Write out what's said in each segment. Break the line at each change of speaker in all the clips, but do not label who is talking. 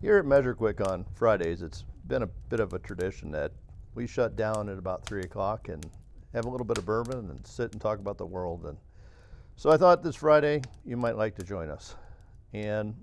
Here at MeasureQuick on Fridays, it's been a bit of a tradition that we shut down at about 3 o'clock and have a little bit of bourbon and sit and talk about the world. And so I thought this Friday you might like to join us. And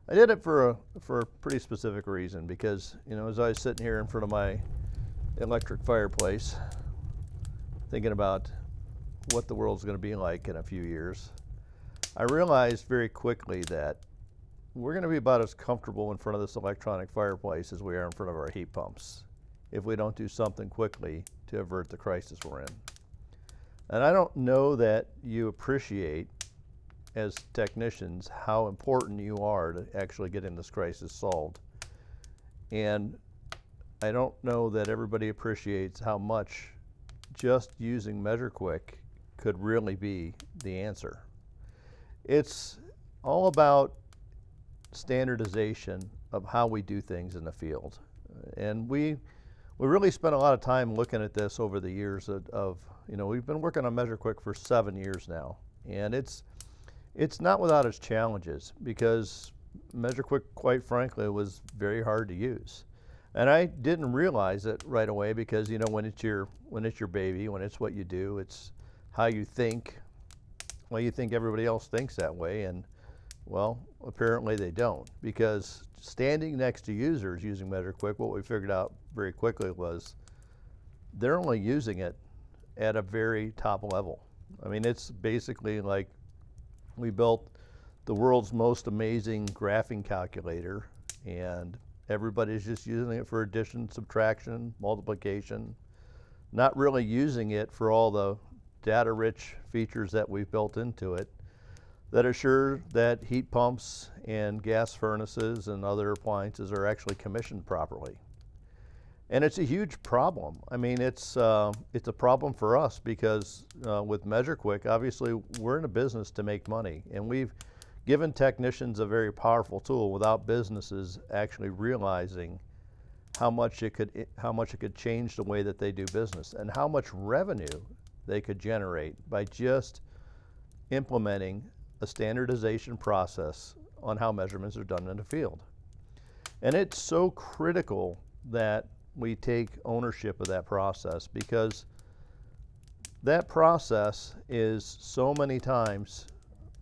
I did it for a pretty specific reason because, as I was sitting here in front of my electric fireplace, thinking about what the world's going to be like in a few years, I realized very quickly that we're going to be about as comfortable in front of this electronic fireplace as we are in front of our heat pumps if we don't do something quickly to avert the crisis we're in. And I don't know that you appreciate, as technicians, how important you are to actually getting this crisis solved. And I don't know that everybody appreciates how much just using MeasureQuick could really be the answer. It's all about standardization of how we do things in the field. And we really spent a lot of time looking at this over the years we've been working on MeasureQuick for 7 years now. And it's not without its challenges because MeasureQuick, quite frankly, was very hard to use. And I didn't realize it right away because, when it's your baby, when it's what you do, it's how you think. Well, you think everybody else thinks that way, and well, apparently they don't, because standing next to users using MeasureQuick, what we figured out very quickly was they're only using it at a very top level. I mean, it's basically like we built the world's most amazing graphing calculator, and everybody's just using it for addition, subtraction, multiplication, not really using it for all the data-rich features that we've built into it that assure that heat pumps and gas furnaces and other appliances are actually commissioned properly. And it's a huge problem. I mean, it's a problem for us because with MeasureQuick, obviously, we're in a business to make money, and we've given technicians a very powerful tool without businesses actually realizing how much it could change the way that they do business and how much revenue they could generate by just implementing a standardization process on how measurements are done in the field. And it's so critical that we take ownership of that process because that process is so many times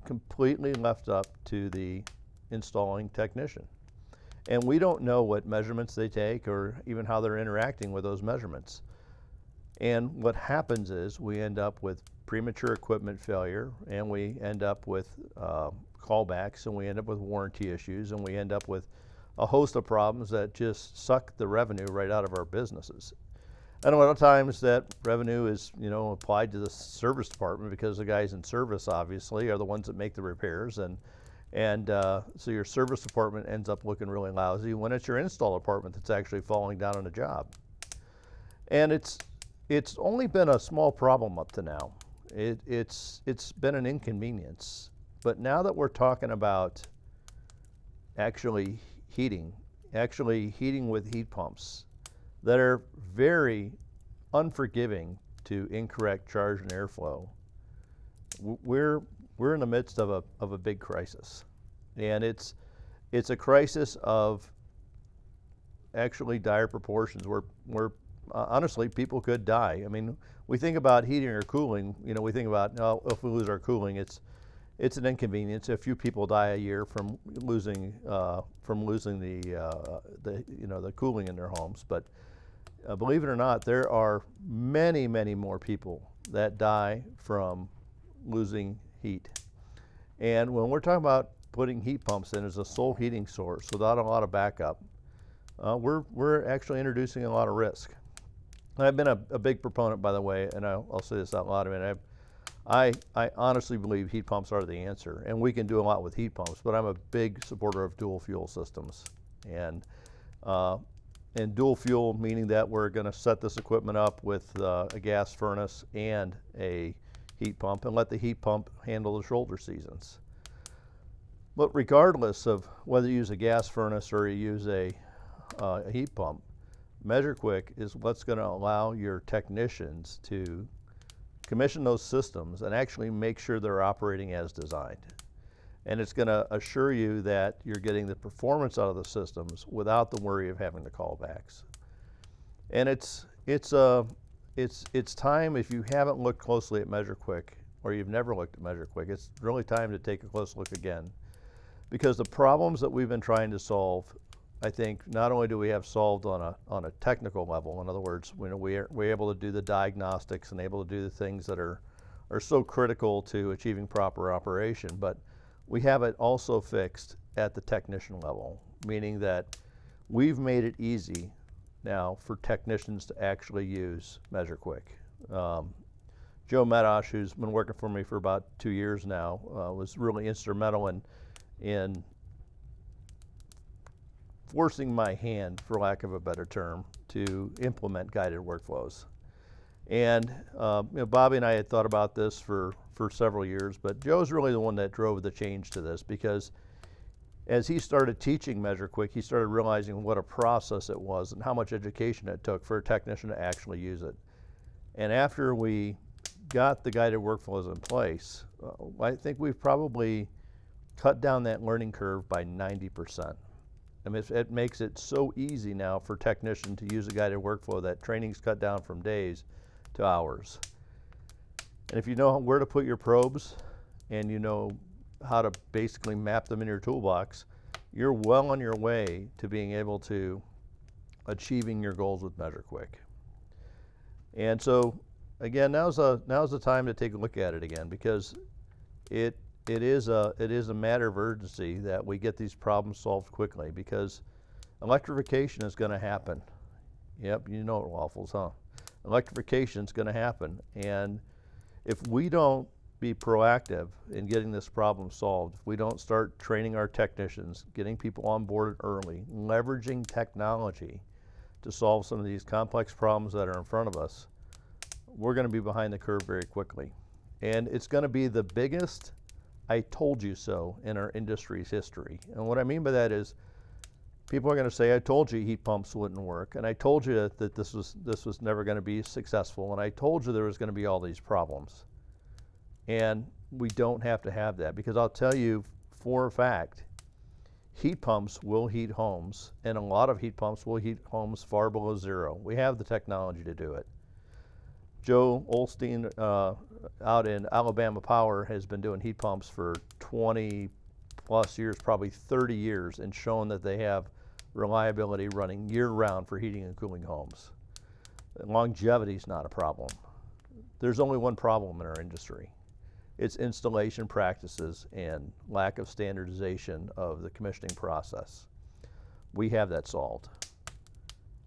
completely left up to the installing technician. And we don't know what measurements they take or even how they're interacting with those measurements. And what happens is we end up with premature equipment failure, and we end up with callbacks, and we end up with warranty issues, and we end up with a host of problems that just suck the revenue right out of our businesses. And a lot of times that revenue is, applied to the service department because the guys in service obviously are the ones that make the repairs, and so your service department ends up looking really lousy when it's your install department that's actually falling down on a job. And it's only been a small problem up to now. It's been an inconvenience. But now that we're talking about actually heating with heat pumps that are very unforgiving to incorrect charge and airflow, we're in the midst of a big crisis. And it's a crisis of actually dire proportions where honestly, people could die. I mean, we think about heating or cooling. We think about if we lose our cooling, it's an inconvenience. A few people die a year from losing the cooling in their homes. But believe it or not, there are many, many more people that die from losing heat. And when we're talking about putting heat pumps in as a sole heating source without a lot of backup, we're actually introducing a lot of risk. I've been a big proponent, by the way, and I'll say this out loud. I honestly believe heat pumps are the answer, and we can do a lot with heat pumps, but I'm a big supporter of dual fuel systems. And dual fuel meaning that we're going to set this equipment up with a gas furnace and a heat pump and let the heat pump handle the shoulder seasons. But regardless of whether you use a gas furnace or you use a heat pump, MeasureQuick is what's going to allow your technicians to commission those systems and actually make sure they're operating as designed. And it's going to assure you that you're getting the performance out of the systems without the worry of having the callbacks. And it's time, if you haven't looked closely at MeasureQuick, or you've never looked at MeasureQuick, it's really time to take a close look again. Because the problems that we've been trying to solve, I think not only do we have solved on a technical level, in other words, we're able to do the diagnostics and able to do the things that are so critical to achieving proper operation, but we have it also fixed at the technician level, meaning that we've made it easy now for technicians to actually use MeasureQuick. Joe Medosh, who's been working for me for about 2 years now, was really instrumental in forcing my hand, for lack of a better term, to implement guided workflows. And Bobby and I had thought about this for several years, but Joe's really the one that drove the change to this, because as he started teaching MeasureQuick, he started realizing what a process it was and how much education it took for a technician to actually use it. And after we got the guided workflows in place, I think we've probably cut down that learning curve by 90%. I mean, it makes it so easy now for technicians to use a guided workflow that training's cut down from days to hours. And if you know where to put your probes and you know how to basically map them in your toolbox, you're well on your way to being able to achieving your goals with MeasureQuick. And so, again, now's the time to take a look at it again, because it is a matter of urgency that we get these problems solved quickly, because electrification is going to happen. Yep, you know it, Waffles, huh? Electrification is going to happen, and if we don't be proactive in getting this problem solved, if we don't start training our technicians, getting people on board early, leveraging technology to solve some of these complex problems that are in front of us, we're going to be behind the curve very quickly. And it's going to be the biggest "I told you so" in our industry's history. And what I mean by that is, people are going to say, "I told you heat pumps wouldn't work, and I told you that this was never going to be successful, and I told you there was going to be all these problems." And we don't have to have that, because I'll tell you for a fact, heat pumps will heat homes, and a lot of heat pumps will heat homes far below zero. We have the technology to do it. Joe Olstein out in Alabama Power has been doing heat pumps for 20 plus years, probably 30 years, and shown that they have reliability running year-round for heating and cooling homes. Longevity is not a problem. There's only one problem in our industry. It's installation practices and lack of standardization of the commissioning process. We have that solved.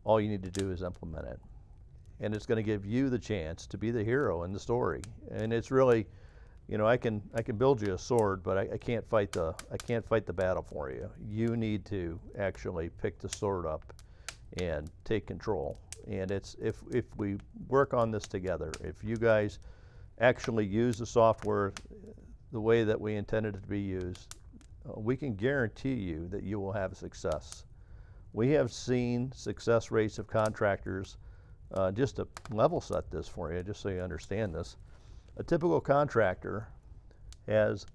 All you need to do is implement it. And it's going to give you the chance to be the hero in the story. And it's really, I can build you a sword, but I can't fight the battle for you. You need to actually pick the sword up and take control. And it's if we work on this together, if you guys actually use the software the way that we intended it to be used, we can guarantee you that you will have success. We have seen success rates of contractors, just to level set this for you, just so you understand this. A typical contractor has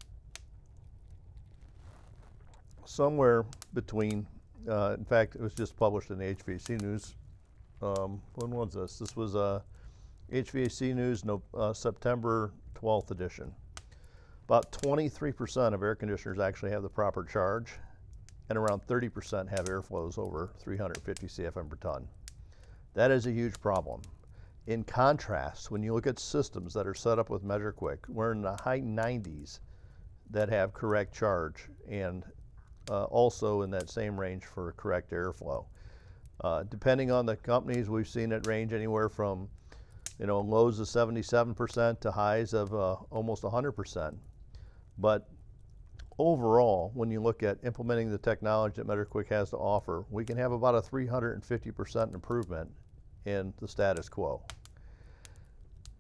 somewhere between, in fact, it was just published in the HVAC News. When was this? This was HVAC News, September 12th edition. About 23% of air conditioners actually have the proper charge, and around 30% have airflows over 350 CFM per ton. That is a huge problem. In contrast, when you look at systems that are set up with MeasureQuick, we're in the high 90s that have correct charge, and also in that same range for correct airflow. Depending on the companies, we've seen it range anywhere from lows of 77% to highs of almost 100%. But overall, when you look at implementing the technology that MeasureQuick has to offer, we can have about a 350% improvement in the status quo.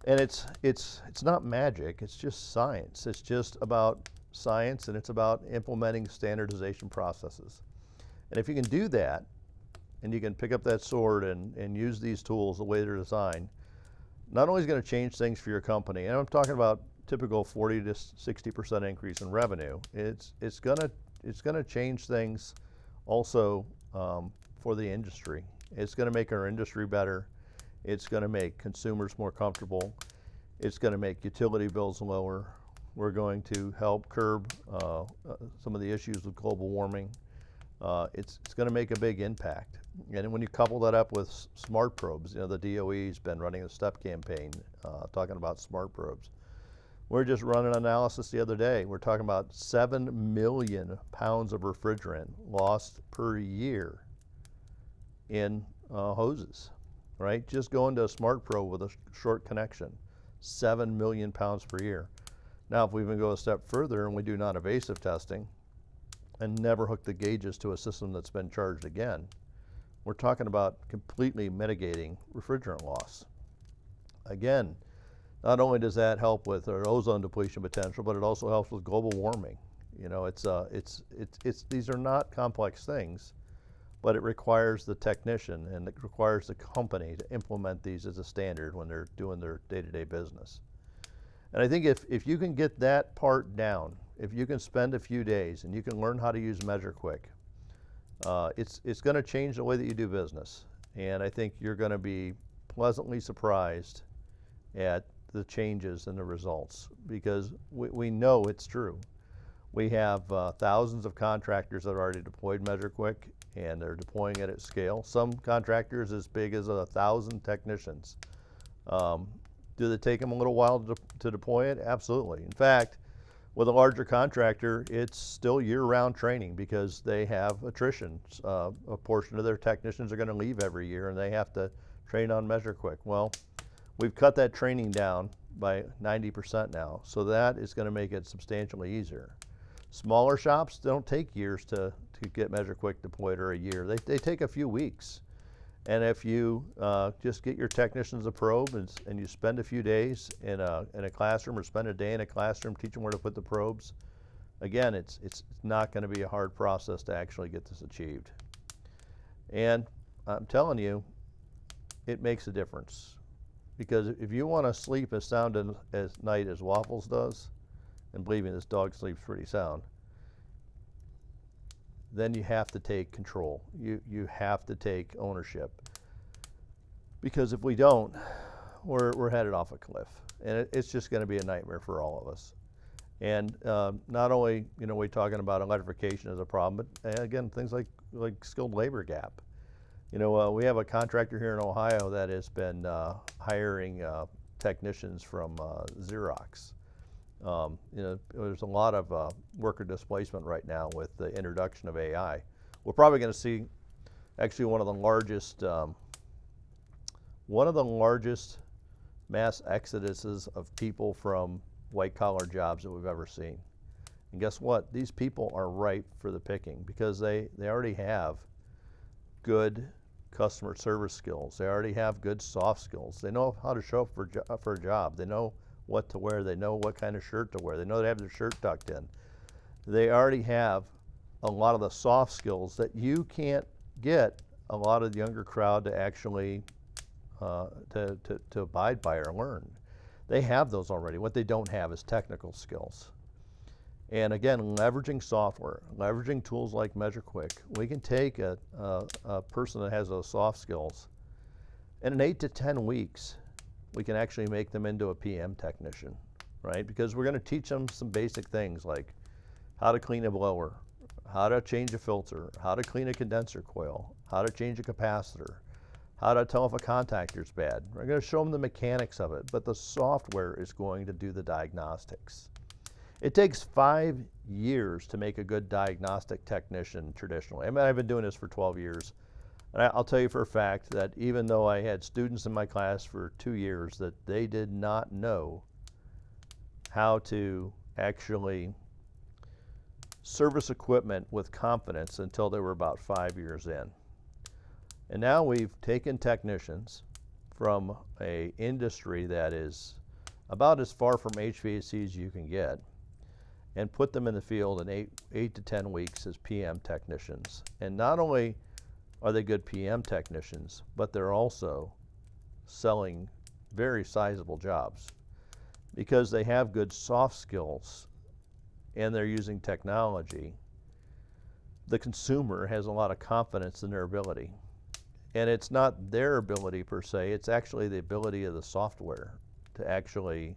And it's not magic, it's just science. It's just about science, and it's about implementing standardization processes. And if you can do that, and you can pick up that sword and use these tools the way they're designed, not only is it going to change things for your company, and I'm talking about typical 40 to 60% increase in revenue. It's gonna change things also for the industry. It's gonna make our industry better. It's gonna make consumers more comfortable. It's gonna make utility bills lower. We're going to help curb some of the issues with global warming. It's going to make a big impact. And when you couple that up with smart probes, you know, the DOE's been running a STEP campaign talking about smart probes. We're just running an analysis the other day. We're talking about 7 million pounds of refrigerant lost per year in hoses, right? Just going to a smart probe with a short connection, 7 million pounds per year. Now, if we even go a step further and we do non-invasive testing and never hook the gauges to a system that's been charged again, we're talking about completely mitigating refrigerant loss. Again, not only does that help with our ozone depletion potential, but it also helps with global warming. You know, these are not complex things, but it requires the technician and it requires the company to implement these as a standard when they're doing their day-to-day business. And I think if you can get that part down, if you can spend a few days and you can learn how to use MeasureQuick, it's going to change the way that you do business. And I think you're going to be pleasantly surprised at the changes and the results, because we know it's true. We have thousands of contractors that have already deployed MeasureQuick, and they're deploying it at scale. Some contractors as big as 1,000 technicians. Do they take them a little while to deploy it? Absolutely. In fact, with a larger contractor, it's still year-round training because they have attrition. A portion of their technicians are going to leave every year, and they have to train on MeasureQuick. Well, we've cut that training down by 90% now, so that is going to make it substantially easier. Smaller shops don't take years to get MeasureQuick deployed, or a year. They take a few weeks. And if you just get your technicians a probe and you spend a few days in a classroom, or spend a day in a classroom teaching where to put the probes, again, it's not going to be a hard process to actually get this achieved. And I'm telling you, it makes a difference. Because if you want to sleep as sound as night as Waffles does, and believe me, this dog sleeps pretty sound, then you have to take control. You have to take ownership. Because if we don't, we're headed off a cliff. And it's just going to be a nightmare for all of us. And not only, you know, we're talking about electrification as a problem, but again, things like skilled labor gap. You know, we have a contractor here in Ohio that has been hiring technicians from Xerox. You know, there's a lot of worker displacement right now with the introduction of AI. We're probably going to see actually one of the largest mass exoduses of people from white-collar jobs that we've ever seen. And guess what? These people are ripe for the picking because they already have good customer service skills. They already have good soft skills. They know how to show up for a job. They know what to wear. They know what kind of shirt to wear. They know they have their shirt tucked in. They already have a lot of the soft skills that you can't get a lot of the younger crowd to actually to abide by or learn. They have those already. What they don't have is technical skills. And again, leveraging software, leveraging tools like MeasureQuick, we can take a person that has those soft skills, and in 8 to 10 weeks, we can actually make them into a PM technician, right? Because we're going to teach them some basic things like how to clean a blower, how to change a filter, how to clean a condenser coil, how to change a capacitor, how to tell if a contactor's bad. We're going to show them the mechanics of it, but the software is going to do the diagnostics. It takes 5 years to make a good diagnostic technician traditionally. I mean, I've been doing this for 12 years. And I'll tell you for a fact that even though I had students in my class for 2 years, that they did not know how to actually service equipment with confidence until they were about 5 years in. And now we've taken technicians from an industry that is about as far from HVAC as you can get and put them in the field in 8 to 10 weeks as PM technicians. And not only are they good PM technicians, but they're also selling very sizable jobs. because they have good soft skills and they're using technology, the consumer has a lot of confidence in their ability. And it's not their ability per se, it's actually the ability of the software to actually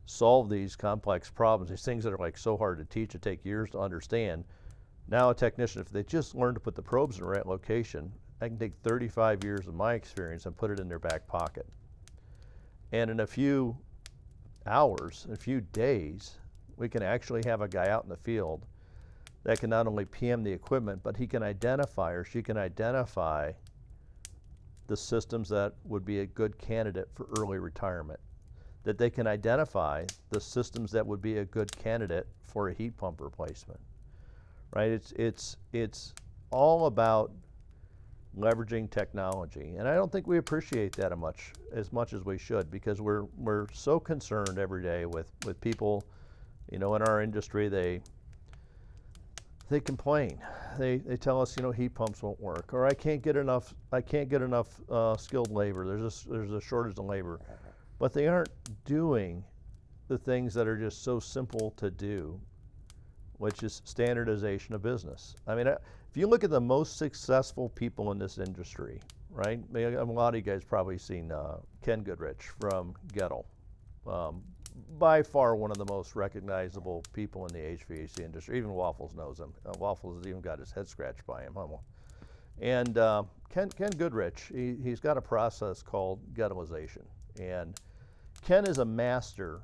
solve these complex problems, these things that are like so hard to teach and take years to understand. Now a technician, if they just learn to put the probes in the right location, I can take 35 years of my experience and put it in their back pocket. And in a few hours, in a few days, we can actually have a guy out in the field that can not only PM the equipment, but he can identify, or she can identify, the systems that would be a good candidate for early retirement. That they can identify the systems that would be a good candidate for a heat pump replacement. Right? It's all about leveraging technology, and I don't think we appreciate that as much as we should, because we're so concerned every day with people, in our industry. They complain. They tell us, heat pumps won't work, or I can't get enough skilled labor. There's a shortage of labor, but they aren't doing the things that are just so simple to do, which is standardization of business. I mean, if you look at the most successful people in this industry, right? A lot of you guys probably seen Ken Goodrich from Gettle. By far one of the most recognizable people in the HVAC industry. Even Waffles knows him. Waffles has even got his head scratched by him. And Ken Goodrich, he's got a process called Gettleization. And Ken is a master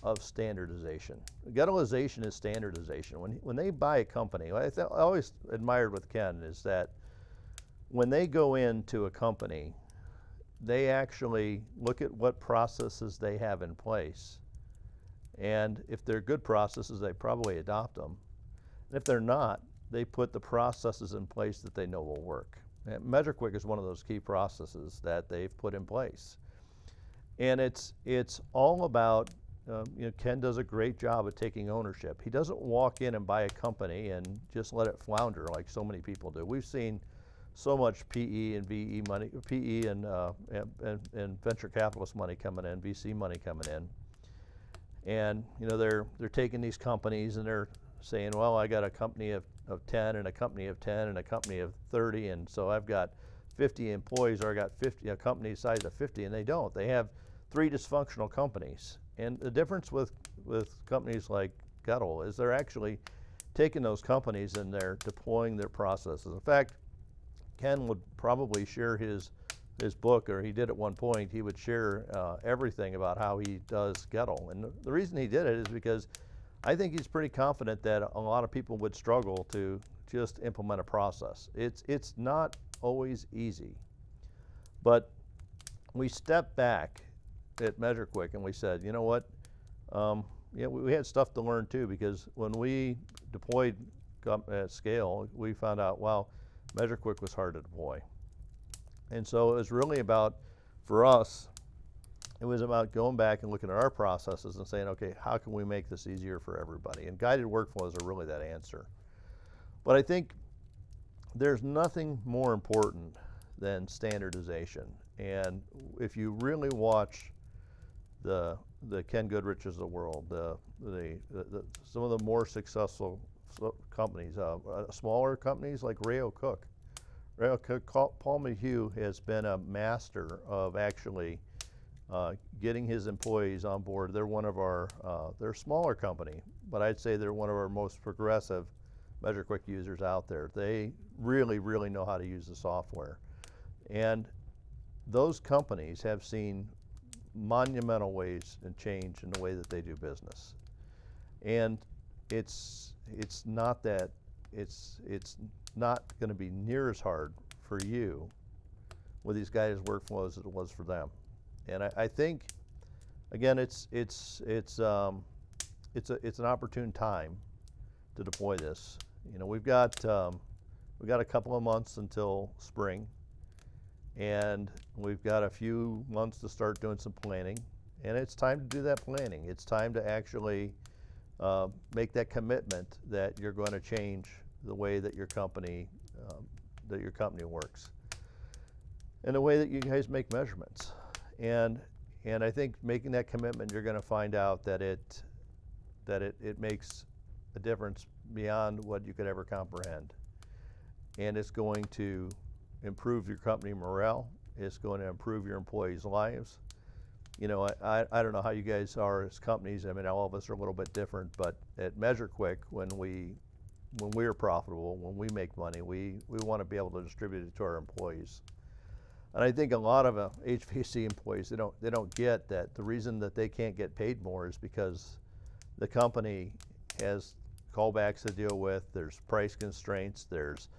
of standardization. Gettleization is standardization. When they buy a company, I always admired with Ken is that when they go into a company, they actually look at what processes they have in place. And if they're good processes, they probably adopt them. And if they're not, they put the processes in place that they know will work. And MeasureQuick is one of those key processes that they've put in place. And it's all about, Ken does a great job of taking ownership. He doesn't walk in and buy a company and just let it flounder like so many people do. We've seen so much PE and VE money, PE and venture capitalist money coming in, VC money coming in. And they're taking these companies and they're saying, well, I got a company of 10 and a company of 10 and a company of 30, and so I've got 50 employees, or I got 50 a company size of 50, and they don't. They have 3 dysfunctional companies. And the difference with companies like Gettle is they're actually taking those companies and they're deploying their processes. In fact, Ken would probably share his book, or he did at one point, he would share everything about how he does Gettle. And the reason he did it is because I think he's pretty confident that a lot of people would struggle to just implement a process. It's not always easy. But we stepped back at MeasureQuick and we said, you know what, we had stuff to learn too, because when we deployed at scale, we found out, wow, MeasureQuick was hard to deploy. And so it was really about, for us, it was about going back and looking at our processes and saying, okay, how can we make this easier for everybody? And guided workflows are really that answer. But I think there's nothing more important than standardization. And if you really watch the Ken Goodriches of the world, some of the more successful companies, smaller companies like Rayo Cook. Rayo Cook, Paul Mayhew has been a master of actually getting his employees on board. They're one of our, they're a smaller company, but I'd say they're one of our most progressive MeasureQuick users out there. They really, really know how to use the software. And those companies have seen monumental ways and change in the way that they do business. And it's not that, it's not going to be near as hard for you with these guided workflows as it was for them. And I think, again, it's an opportune time to deploy this. We've got a couple of months until spring, and we've got a few months to start doing some planning. And it's time to do that planning. It's time to actually make that commitment that you're going to change the way that your company works, and the way that you guys make measurements. And And I think making that commitment, you're going to find out that it makes a difference beyond what you could ever comprehend. And it's going to improve your company morale. It's going to improve your employees' lives. You know, I don't know how you guys are as companies. I mean, all of us are a little bit different, but at MeasureQuick, when we're profitable, when we make money, we want to be able to distribute it to our employees. And I think a lot of HVAC employees, they don't get that the reason that they can't get paid more is because the company has callbacks to deal with, there's price constraints, there's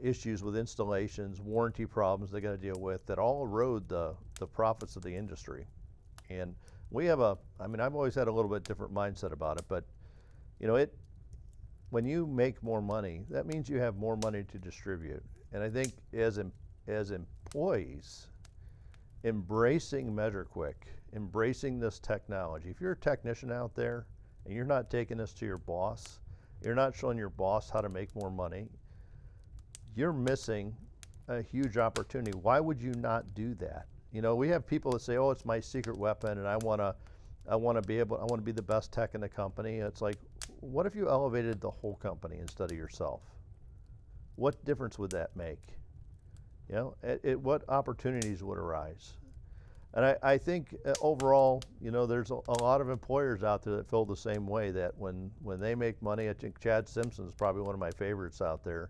issues with installations, warranty problems they got to deal with that all erode the profits of the industry. And we have I mean, I've always had a little bit different mindset about it, but you know, when you make more money, that means you have more money to distribute. And I think as employees, embracing MeasureQuick, embracing this technology. If you're a technician out there and you're not taking this to your boss, you're not showing your boss how to make more money, you're missing a huge opportunity. Why would you not do that? You know, we have people that say, "Oh, it's my secret weapon, and I want to be the best tech in the company." It's like, what if you elevated the whole company instead of yourself? What difference would that make? You know, what opportunities would arise? And I think overall, you know, there's a lot of employers out there that feel the same way, that when they make money, I think Chad Simpson is probably one of my favorites out there.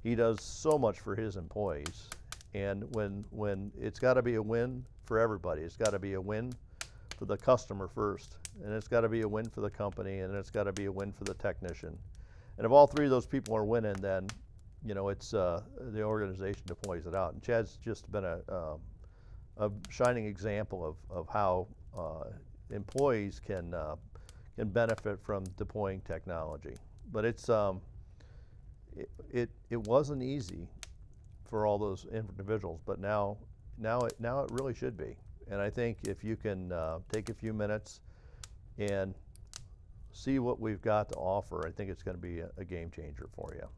He does so much for his employees. And when it's got to be a win for everybody. It's got to be a win for the customer first, and it's got to be a win for the company, and it's got to be a win for the technician. And if all three of those people are winning, then, you know, it's the organization deploys it out. And Chad's just been a shining example of how employees can benefit from deploying technology. But it wasn't easy for all those individuals, but now it really should be. And I think if you can take a few minutes and see what we've got to offer, I think it's going to be a game changer for you.